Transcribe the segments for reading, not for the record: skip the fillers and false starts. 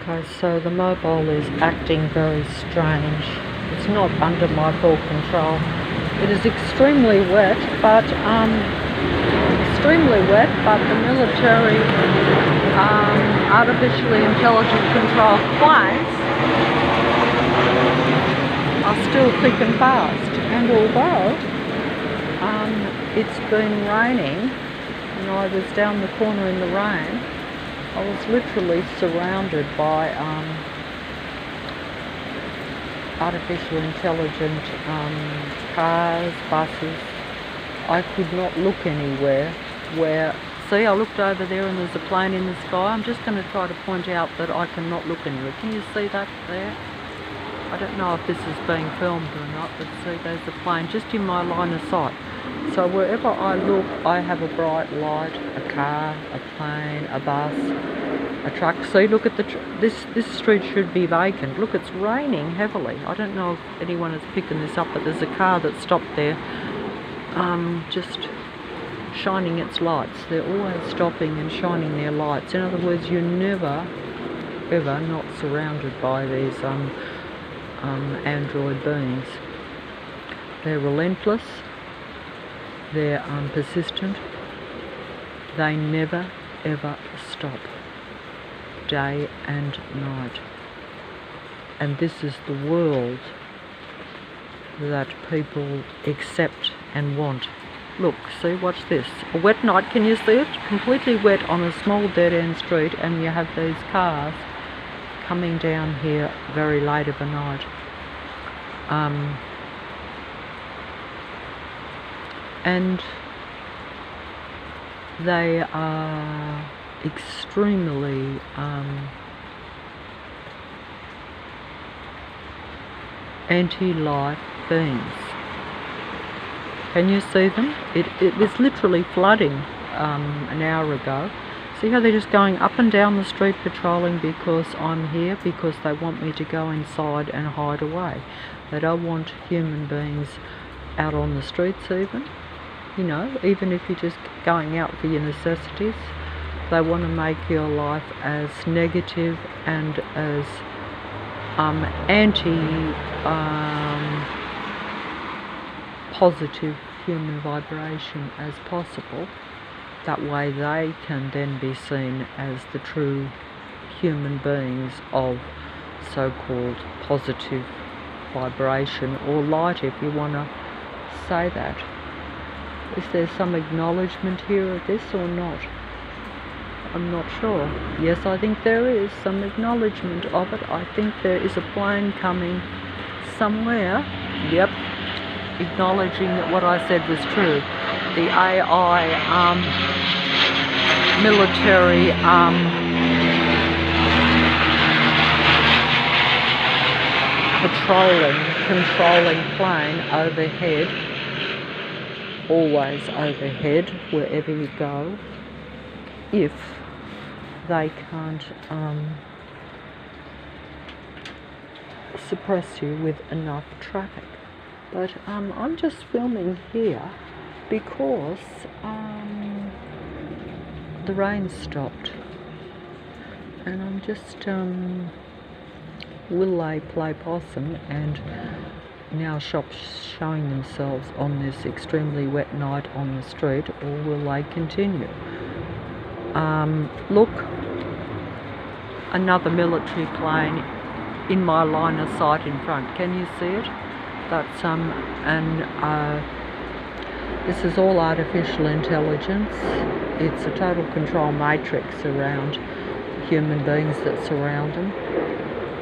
Okay, so the mobile is acting very strange. It's not under my full control. It is extremely wet, but the military artificially intelligent controlled planes are still thick and fast. And although it's been raining, and I was down the corner in the rain, I was literally surrounded by artificial intelligent cars, buses. I could not look anywhere see, I looked over there and there's a plane in the sky. I'm just going to try to point out that I cannot look anywhere. Can you see that there? I don't know if this is being filmed or not, but see, there's a plane just in my line of sight. So wherever I look, I have a bright light, a car, a plane, a bus, a truck. See, look at this street should be vacant. Look, it's raining heavily. I don't know if anyone is picking this up, but there's a car that stopped there, just shining its lights. They're always stopping and shining their lights. In other words, you're never, ever not surrounded by these android beings. They're relentless. They're persistent. They never ever stop, day and night. And this is the world that people accept and want. Look, see, watch this. A wet night, can you see it? Completely wet on a small dead-end street, and you have these cars coming down here very late of a night. And they are extremely anti-life beings. Can you see them? It was literally flooding an hour ago. See how they're just going up and down the street patrolling because I'm here, because they want me to go inside and hide away. They don't want human beings out on the streets even. You know, even if you're just going out for your necessities, they want to make your life as negative and as positive human vibration as possible. That way they can then be seen as the true human beings of so-called positive vibration, or light, if you want to say that. Is there some acknowledgement here of this or not? I'm not sure. Yes, I think there is some acknowledgement of it. I think there is a plane coming somewhere. Yep, acknowledging that what I said was true. The AI military controlling plane overhead, always overhead wherever you go, if they can't suppress you with enough traffic. But I'm just filming here because the rain stopped, and I'm just will they play possum and now shops showing themselves on this extremely wet night on the street, or will they continue? Look, another military plane in my line of sight in front. Can you see it? That's this is all artificial intelligence. It's a total control matrix around human beings that surround them.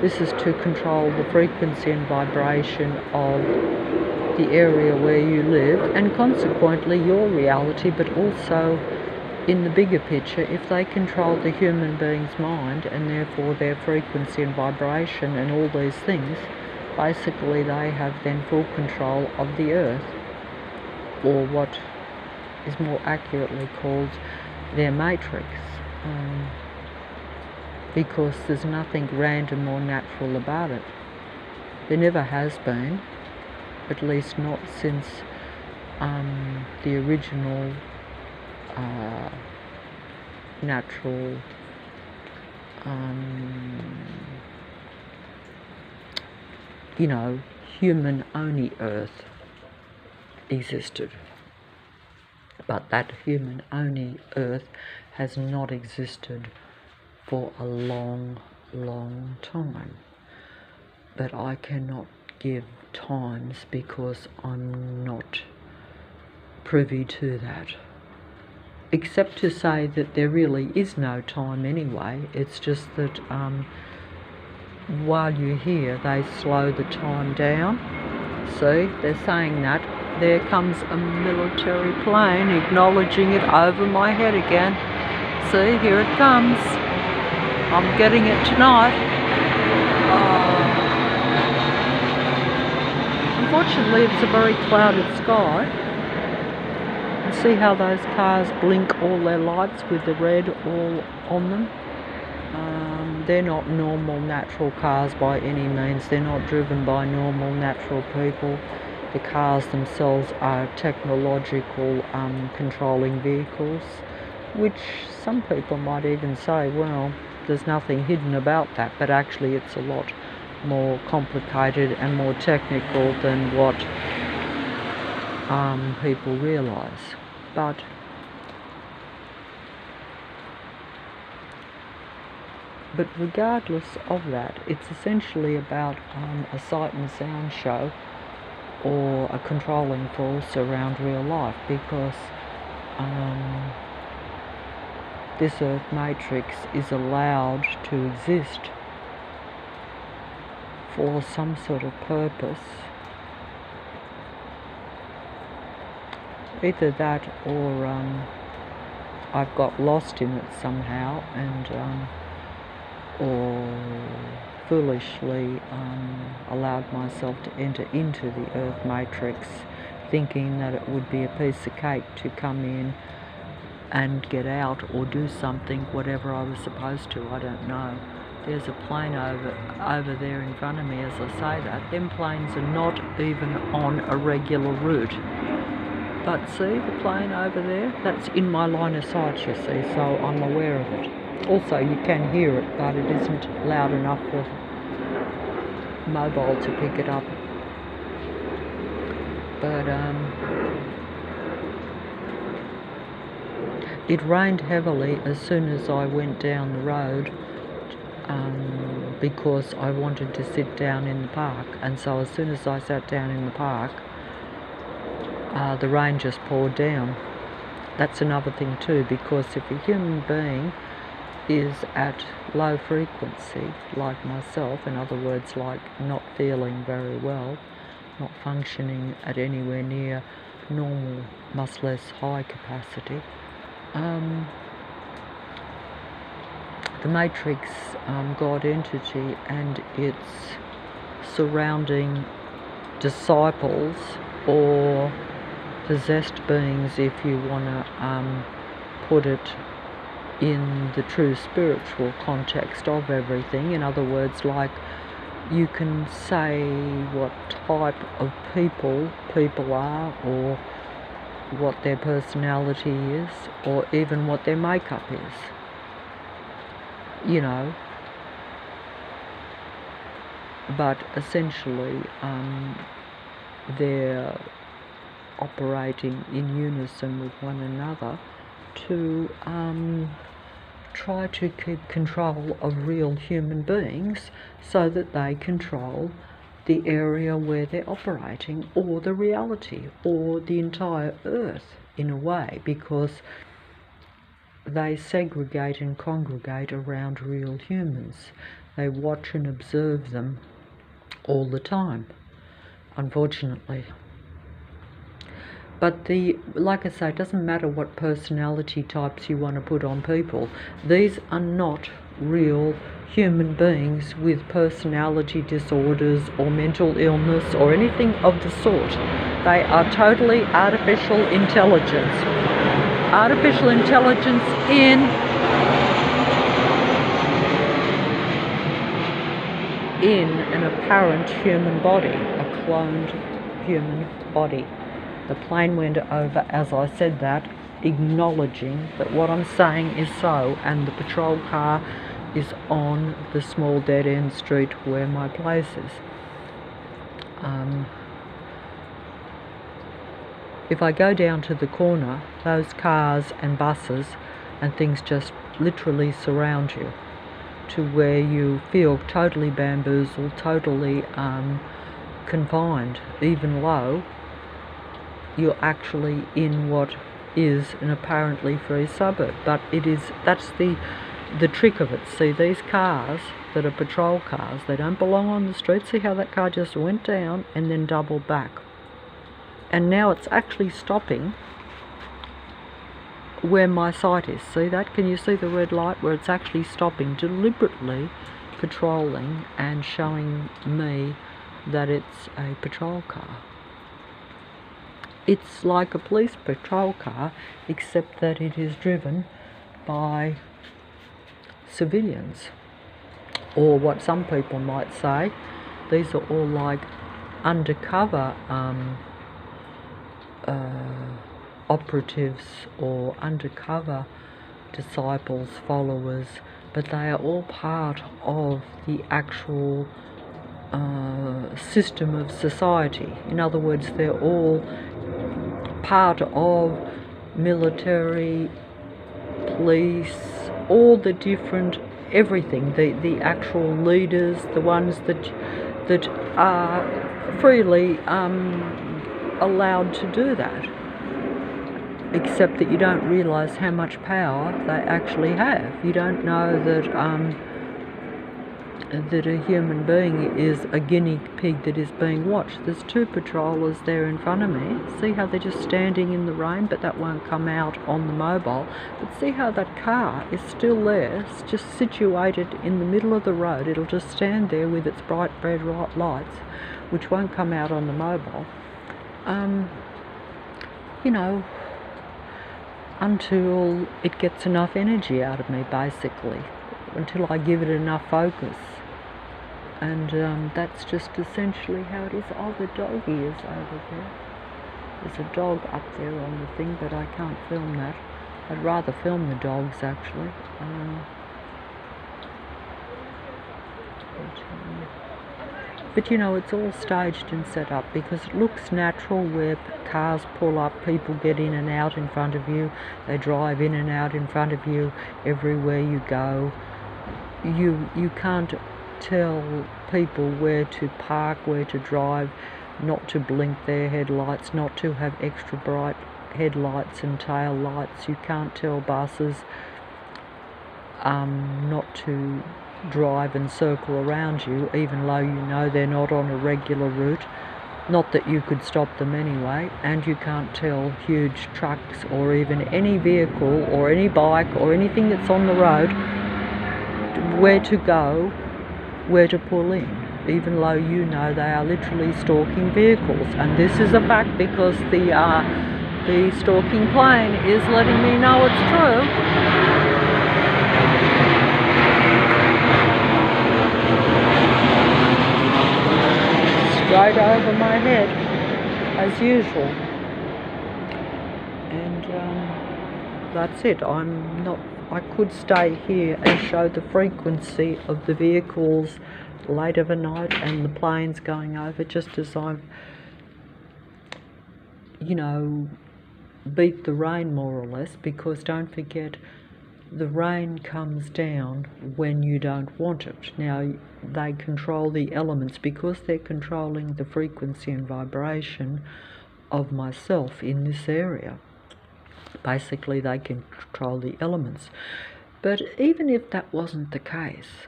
This is to control the frequency and vibration of the area where you live, and consequently your reality, but also in the bigger picture, if they control the human being's mind and therefore their frequency and vibration and all these things, basically they have then full control of the earth, or what is more accurately called their matrix. Because there's nothing random or natural about it. There never has been, at least not since the original natural you know, human-only Earth existed. But that human-only Earth has not existed for a long, long time. But I cannot give times because I'm not privy to that. Except to say that there really is no time anyway. It's just that while you're here, they slow the time down. See, they're saying that. There comes a military plane acknowledging it over my head again. See, here it comes. I'm getting it tonight. Unfortunately, it's a very clouded sky. And see how those cars blink all their lights with the red all on them? They're not normal, natural cars by any means. They're not driven by normal, natural people. The cars themselves are technological controlling vehicles, which some people might even say, well, there's nothing hidden about that, but actually it's a lot more complicated and more technical than what people realise. But regardless of that, it's essentially about a sight and sound show or a controlling force around real life, because this Earth matrix is allowed to exist for some sort of purpose. Either that or I've got lost in it somehow and or foolishly allowed myself to enter into the Earth matrix thinking that it would be a piece of cake to come in and get out or do something, whatever I was supposed to, I don't know. There's a plane over there in front of me as I say that. Them planes are not even on a regular route. But see the plane over there? That's in my line of sight, you see, so I'm aware of it. Also, you can hear it, but it isn't loud enough for mobile to pick it up. But it rained heavily as soon as I went down the road because I wanted to sit down in the park, and so as soon as I sat down in the park, the rain just poured down. That's another thing too, because if a human being is at low frequency, like myself, in other words, like not feeling very well, not functioning at anywhere near normal, much less high capacity, the matrix, God entity and its surrounding disciples or possessed beings, if you want to put it in the true spiritual context of everything. In other words, like you can say what type of people are, or what their personality is, or even what their makeup is, you know. But essentially they're operating in unison with one another to try to keep control of real human beings so that they control the area where they're operating, or the reality, or the entire Earth in a way, because they segregate and congregate around real humans. They watch and observe them all the time, unfortunately. But like I say, it doesn't matter what personality types you want to put on people. These are not real human beings with personality disorders or mental illness or anything of the sort. They are totally artificial intelligence. Artificial intelligence in an apparent human body, a cloned human body. The plane went over as I said that, acknowledging that what I'm saying is so, and the patrol car is on the small dead-end street where my place is. If I go down to the corner, those cars and buses and things just literally surround you to where you feel totally bamboozled, totally confined, even though you're actually in what is an apparently free suburb. But that's the trick of it. See, these cars that are patrol cars, they don't belong on the street. See how that car just went down and then doubled back, and now it's actually stopping where my sight is. See that? Can you see the red light where it's actually stopping, deliberately patrolling and showing me that it's a patrol car? It's like a police patrol car, except that it is driven by civilians, or what some people might say, these are all like undercover operatives or undercover disciples, followers, but they are all part of the actual system of society. In other words, they're all part of military, police, all the different everything, the actual leaders, the ones that are freely allowed to do that, except that you don't realise how much power they actually have. You don't know that that a human being is a guinea pig that is being watched. There's two patrollers there in front of me. See how they're just standing in the rain, but that won't come out on the mobile. But see how that car is still there, it's just situated in the middle of the road. It'll just stand there with its bright red lights, which won't come out on the mobile. You know, until it gets enough energy out of me, basically, until I give it enough focus. And that's just essentially how it is. Oh, the doggy is over there. There's a dog up there on the thing, but I can't film that. I'd rather film the dogs, actually. But you know, it's all staged and set up because it looks natural, where cars pull up, people get in and out in front of you, they drive in and out in front of you everywhere you go. You can't tell people where to park, where to drive, not to blink their headlights, not to have extra bright headlights and tail lights. You can't tell buses not to drive and circle around you, even though you know they're not on a regular route. Not that you could stop them anyway. And you can't tell huge trucks or even any vehicle or any bike or anything that's on the road where to go, where to pull in, even though you know they are literally stalking vehicles. And this is a fact because the stalking plane is letting me know it's true. Straight over my head, as usual. And that's it. I could stay here and show the frequency of the vehicles late of a night and the planes going over, just as I've, you know, beat the rain more or less, because don't forget, the rain comes down when you don't want it. Now, they control the elements because they're controlling the frequency and vibration of myself in this area. Basically, they can control the elements. But even if that wasn't the case,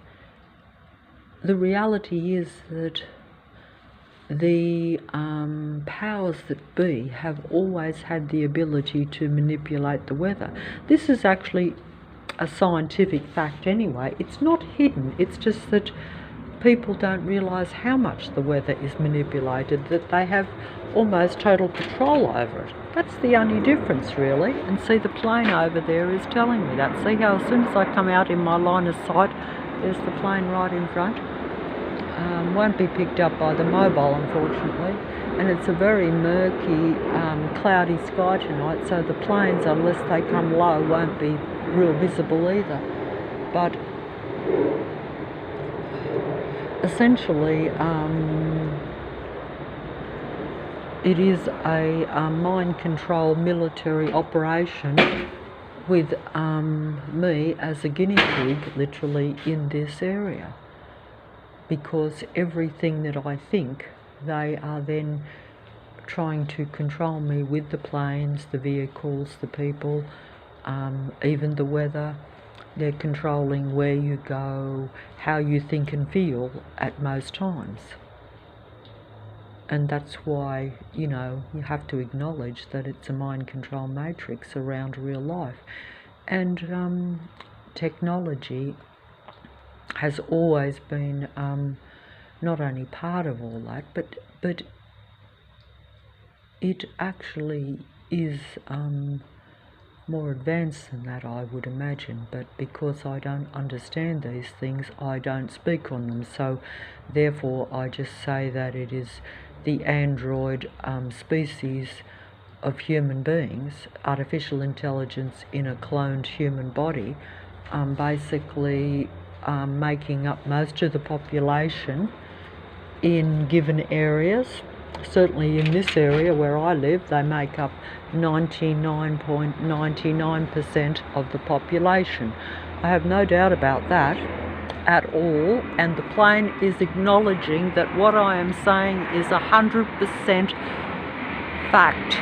the reality is that the powers that be have always had the ability to manipulate the weather. This is actually a scientific fact anyway. It's not hidden, it's just that people don't realise how much the weather is manipulated, that they have almost total control over it. That's the only difference, really. And see, the plane over there is telling me that. See how as soon as I come out in my line of sight, there's the plane right in front. Won't be picked up by the mobile, unfortunately. And it's a very murky, cloudy sky tonight, so the planes, unless they come low, won't be real visible either. But essentially, it is a mind control military operation with me as a guinea pig literally in this area, because everything that I think, they are then trying to control me with the planes, the vehicles, the people, even the weather. They're controlling where you go, how you think and feel at most times. And that's why, you know, you have to acknowledge that it's a mind control matrix around real life. And technology has always been not only part of all that, but it actually is more advanced than that, I would imagine. But because I don't understand these things, I don't speak on them. So therefore I just say that it is the android species of human beings, artificial intelligence in a cloned human body, basically making up most of the population in given areas. Certainly in this area where I live, they make up 99.99% of the population. I have no doubt about that at all, and the plane is acknowledging that what I am saying is 100% fact.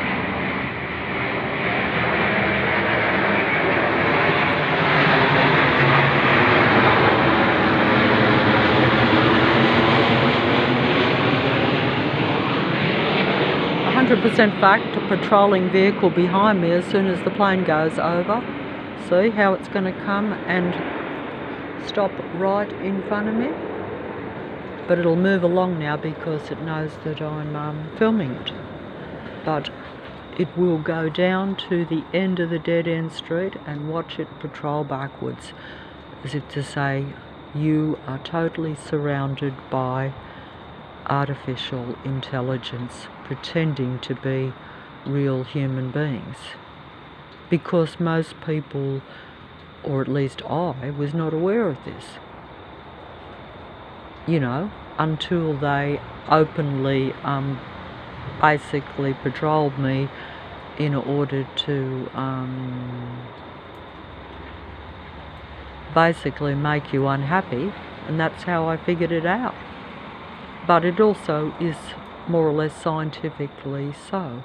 Fact, a patrolling vehicle behind me as soon as the plane goes over. See how it's going to come and stop right in front of me? But it'll move along now because it knows that I'm filming it. But it will go down to the end of the dead end street and watch it patrol backwards, as if to say, you are totally surrounded by artificial intelligence pretending to be real human beings. Because most people, or at least I, was not aware of this. You know, until they openly basically patrolled me in order to basically make you unhappy, and that's how I figured it out. But it also is more or less scientifically so.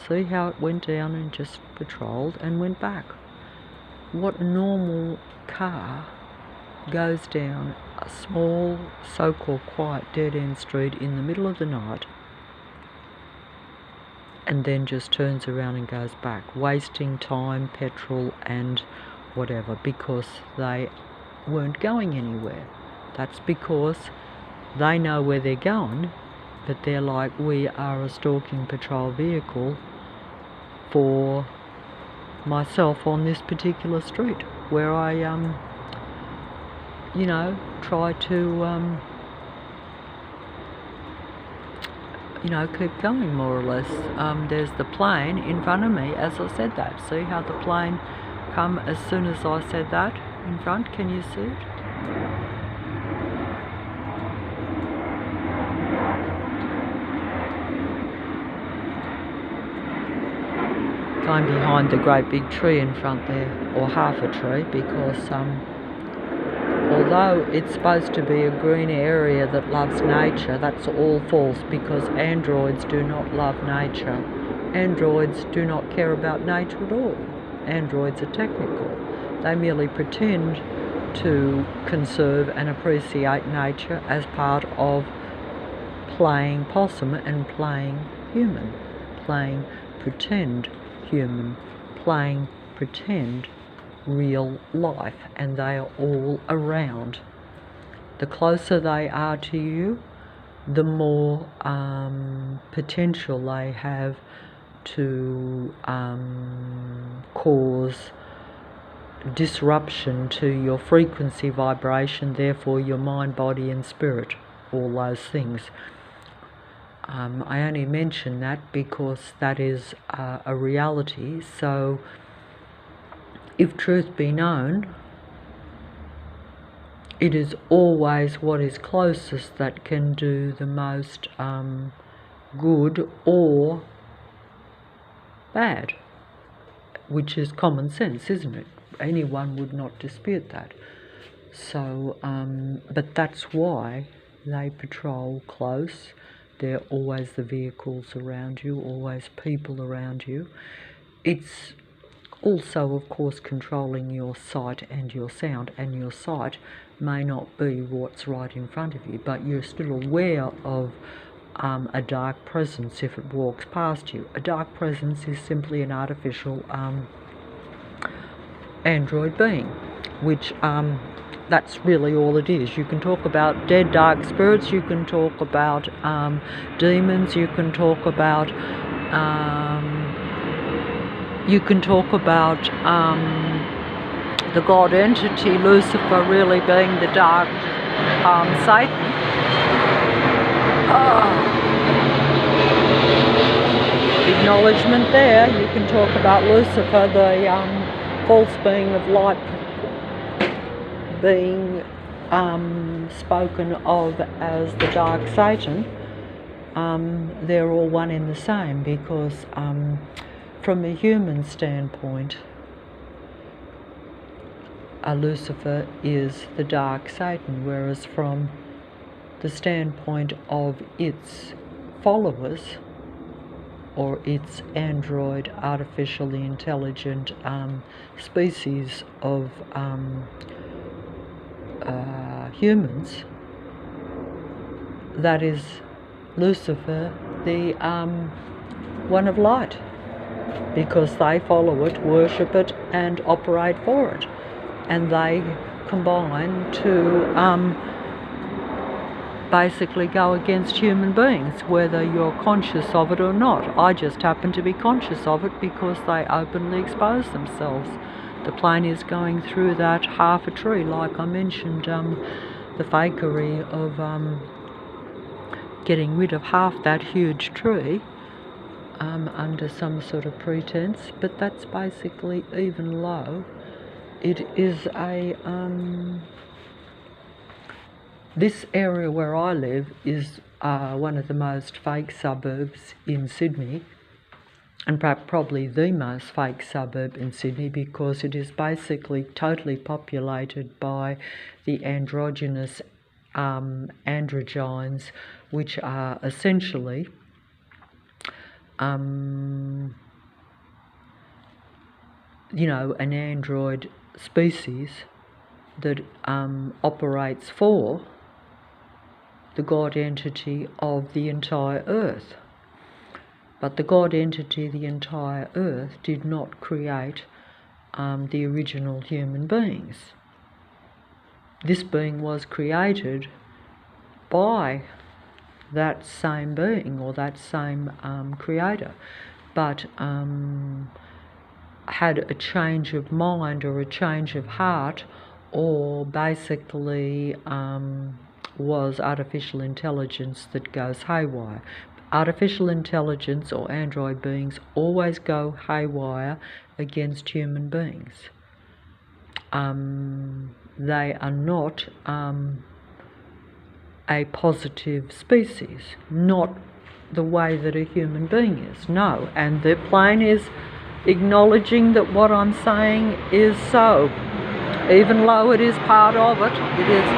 See how it went down and just patrolled and went back. What normal car goes down a small, so-called quiet dead-end street in the middle of the night and then just turns around and goes back, wasting time, petrol and whatever, because they weren't going anywhere? That's because they know where they're going, but they're like, we are a stalking patrol vehicle for myself on this particular street, where I, you know, try to, you know, keep going more or less. There's the plane in front of me as I said that. See how the plane come as soon as I said that in front? Can you see it? I'm behind the great big tree in front there, or half a tree, because although it's supposed to be a green area that loves nature, that's all false, because androids do not love nature. Androids do not care about nature at all. Androids are technical. They merely pretend to conserve and appreciate nature as part of playing possum and playing human, playing pretend human, playing pretend real life, and they are all around. The closer they are to you, the more potential they have to cause disruption to your frequency vibration, therefore your mind, body and spirit, all those things. I only mention that because that is a reality. So if truth be known, it is always what is closest that can do the most good or bad, which is common sense, isn't it? Anyone would not dispute that. So, but that's why they patrol close. There are always the vehicles around you, always people around you. It's also, of course, controlling your sight and your sound, and your sight may not be what's right in front of you, but you're still aware of a dark presence if it walks past you. A dark presence is simply an artificial android being, which that's really all it is. You can talk about dead dark spirits, you can talk about demons, you can talk about the God entity, Lucifer, really being the dark Satan. Acknowledgement there. You can talk about Lucifer, the false being of light, being spoken of as the dark Satan. They're all one in the same, because from a human standpoint, Lucifer is the dark Satan, whereas from the standpoint of its followers, or its android, artificially intelligent species of humans, that is Lucifer, the one of light, because they follow it, worship it, and operate for it, and they combine to basically go against human beings, whether you're conscious of it or not. I just happen to be conscious of it because they openly expose themselves. The plane is going through that half a tree, like I mentioned, the fakery of getting rid of half that huge tree under some sort of pretense, but that's basically, even low, it is a this area where I live is one of the most fake suburbs in Sydney, and probably the most fake suburb in Sydney, because it is basically totally populated by the androgynous androgynes, which are essentially an android species that operates for the God entity of the entire earth. But the God entity, the entire earth, did not create the original human beings. This being was created by that same being, or that same creator, but had a change of mind or a change of heart, or basically was artificial intelligence that goes haywire. Artificial intelligence or android beings always go haywire against human beings. They are not a positive species, not the way that a human being is, no. And the plane is acknowledging that what I'm saying is so. Even though it is part of it, it is.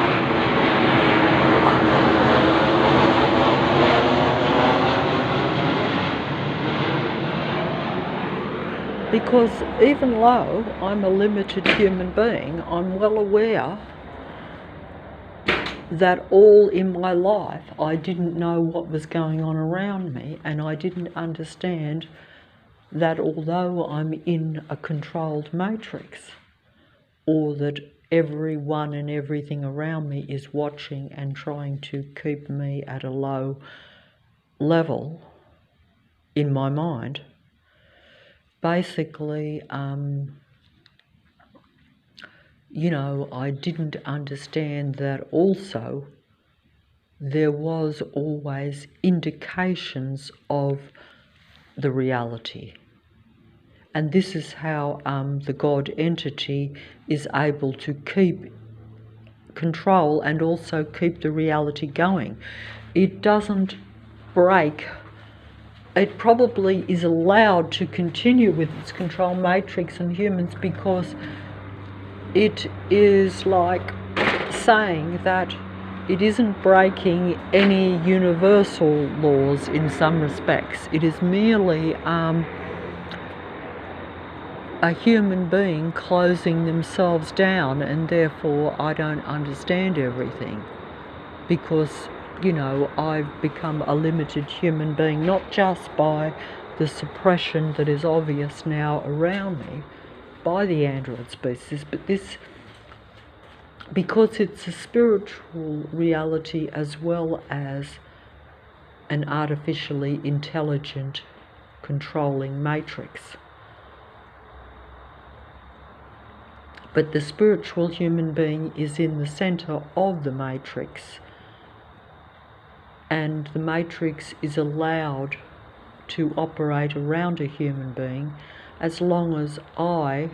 Because even though I'm a limited human being, I'm well aware that all in my life I didn't know what was going on around me, and I didn't understand that although I'm in a controlled matrix, or that everyone and everything around me is watching and trying to keep me at a low level in my mind, basically, I didn't understand that also there was always indications of the reality. And this is how the God entity is able to keep control and also keep the reality going. It doesn't break it probably is allowed to continue with its control matrix on humans because it is like saying that it isn't breaking any universal laws in some respects. It is merely a human being closing themselves down, and therefore I don't understand everything because, you know, I've become a limited human being, not just by the suppression that is obvious now around me by the android species, but this, because it's a spiritual reality as well as an artificially intelligent controlling matrix. But the spiritual human being is in the center of the matrix, and the matrix is allowed to operate around a human being as long as I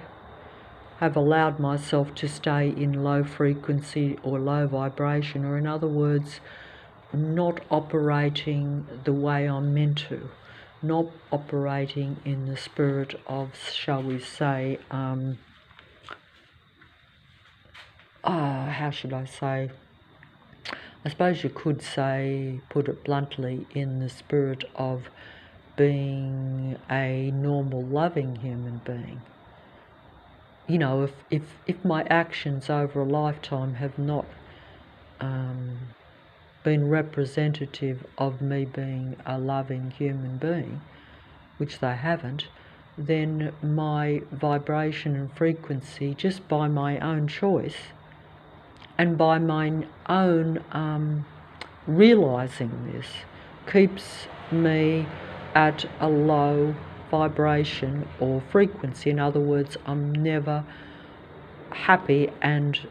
have allowed myself to stay in low frequency or low vibration, or in other words, not operating the way I'm meant to, not operating in the spirit of, shall we say, how should I say? I suppose you could say, put it bluntly, in the spirit of being a normal, loving human being. You know, if my actions over a lifetime have not been representative of me being a loving human being, which they haven't, then my vibration and frequency, just by my own choice and by my own realizing this, keeps me at a low vibration or frequency. In other words, I'm never happy and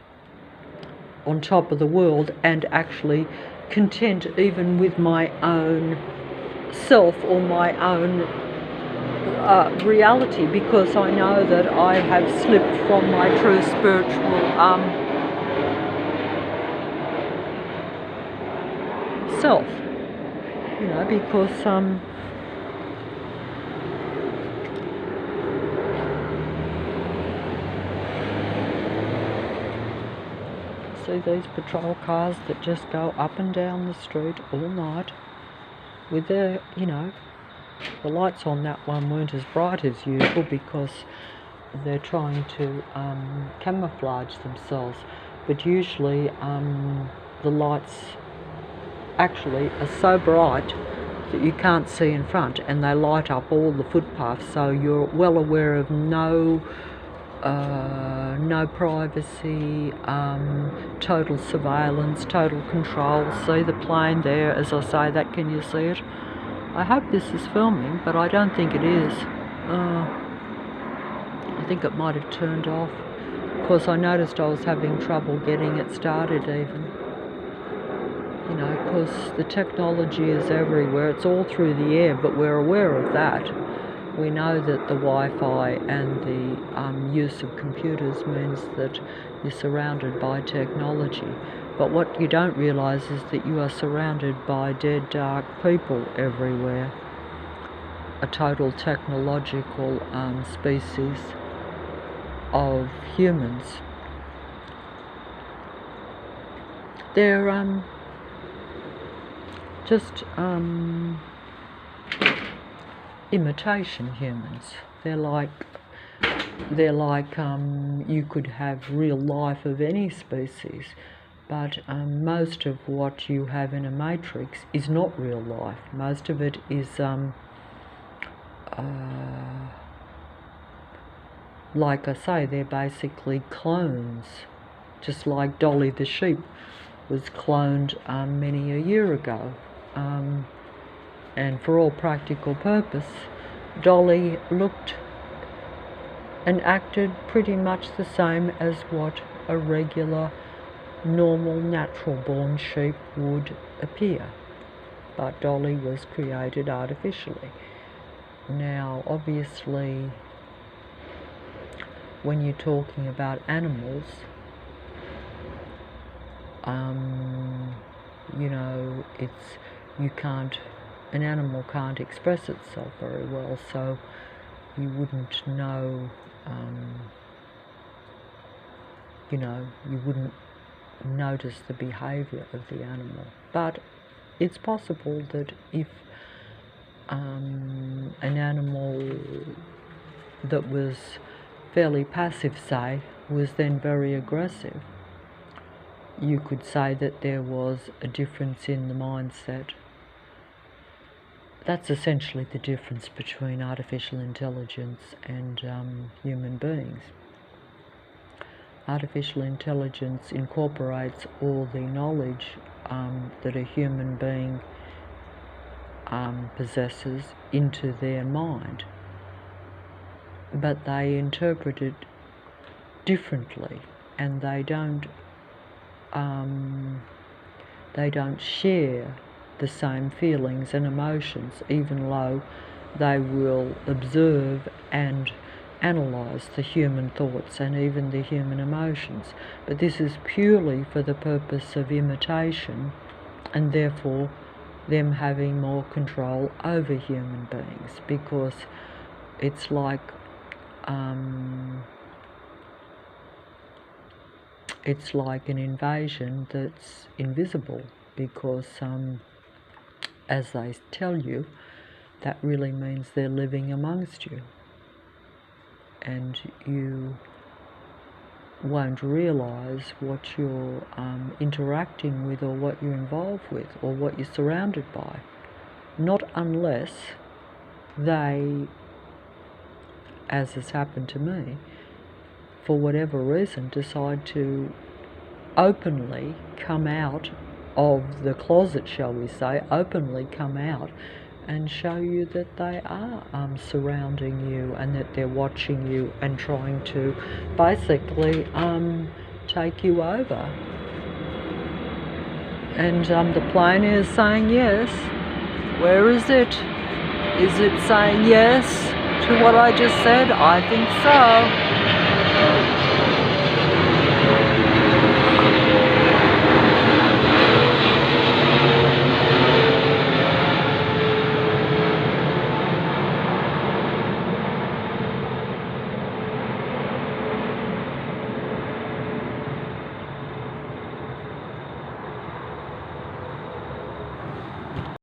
on top of the world and actually content even with my own self or my own reality, because I know that I have slipped from my true spiritual self, you know, because see these patrol cars that just go up and down the street all night with their, you know, the lights on that one weren't as bright as usual because they're trying to camouflage themselves, but usually the lights actually are so bright that you can't see in front, and they light up all the footpaths, so you're well aware of no privacy, total surveillance, total control. See the plane there, as I say that, can you see it? I hope this is filming, but I don't think it is. I think it might have turned off. Of course, I noticed I was having trouble getting it started even. You know, because the technology is everywhere. It's all through the air, but we're aware of that. We know that the Wi-Fi and the use of computers means that you're surrounded by technology. But what you don't realise is that you are surrounded by dead, dark people everywhere. A total technological species of humans. They're just imitation humans. They're like you could have real life of any species, but most of what you have in a matrix is not real life. Most of it is like I say, they're basically clones, just like Dolly the sheep was cloned many a year ago, and for all practical purpose, Dolly looked and acted pretty much the same as what a regular, normal, natural-born sheep would appear. But Dolly was created artificially. Now, obviously, when you're talking about animals, you know, you can't an animal can't express itself very well, so you wouldn't know, you wouldn't notice the behaviour of the animal. But it's possible that if an animal that was fairly passive, say, was then very aggressive, you could say that there was a difference in the mindset. That's essentially the difference between artificial intelligence and human beings. Artificial intelligence incorporates all the knowledge that a human being possesses into their mind, but they interpret it differently, and they don't share the same feelings and emotions, even though they will observe and analyse the human thoughts and even the human emotions. But this is purely for the purpose of imitation, and therefore them having more control over human beings, because it's like an invasion that's invisible, because as they tell you, that really means they're living amongst you, and you won't realise what you're interacting with, or what you're involved with, or what you're surrounded by, not unless they, as has happened to me, for whatever reason decide to openly come out of the closet, shall we say, openly come out and show you that they are surrounding you, and that they're watching you and trying to basically take you over. And the plane is saying yes. Where is it? Is it saying yes to what I just said? I think so.